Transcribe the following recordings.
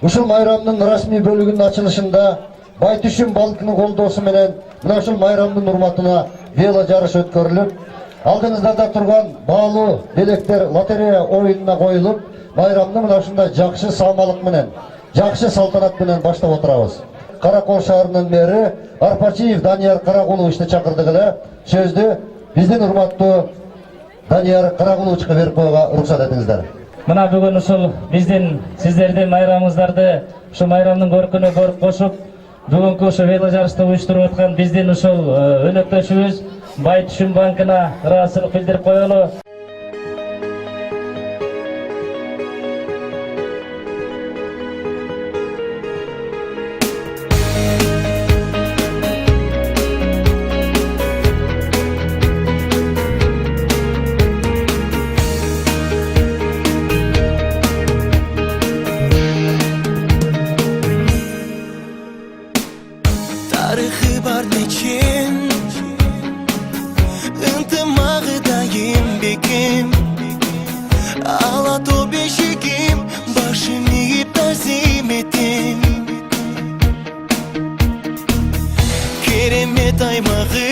Ушул майрамдын расмий бөлүгүнүн ачылышында Байтүшүн балкынын колдоосу менен мына ушул майрамдын урматына вело жарыш өткөрүлүп, алдыңыздарда турган баалуу белектер лотерея оюнуна коюлуп, майрамды мына ушундай жакшы саамалык менен, жакшы салтанат менен баштап отурабыз. Каракол шаарынын мэри Арпачиев Данияр Каракуловичти чакырдык эле. Сөздү биздин урматтуу Данияр Каракуловичке берип коюуга уруксат этиңиздер. Мына бүгүн ушул биздин сиздердин майрамыңыздарды ушу майрамдын көркүнө көрүп кошуп, бүгүнкү ушу вело жарышты уюштуруп аткан биздин ушул өнөктөшүбүз Байтүшүн банкына ыраазычылык билдирип коелу. Тарихы бар нечен, ынтымағы дайым бекем, ала тобешігім, башым иіп тазим етем. Керемет аймағы,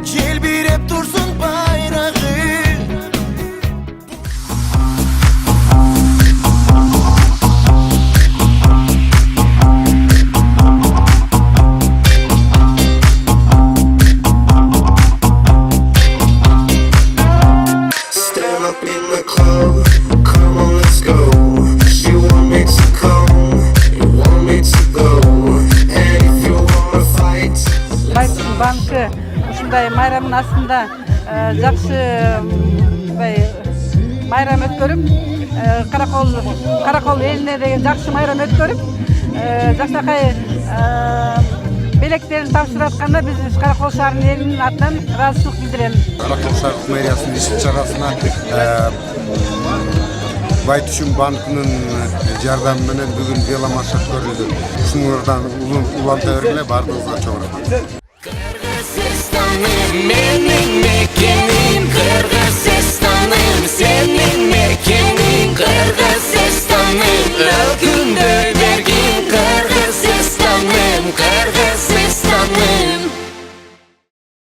желбиреп тұрсын байрағы. Байтүшүн банкы ушундай майрамдын астында жакшы майрам өткөрүп, Каракол элине деген жакшы майрам өткөрүп, жакшакай белектерин тапшырып атканда биз Каракол шаарынын элинин атынан ыраазычылык билдиребиз. Каракол шаардык мэриясынын иш-чарасына Байтүшүн банкынын жардамы менен бүгүн веломарш өткөрүлдү. Ушуңардан уланта бергиле, бардыгыңызга чоң рахмат. Кыргызстаным менин мекеним, Кыргызстаным сенин мекениң, Кыргызстаным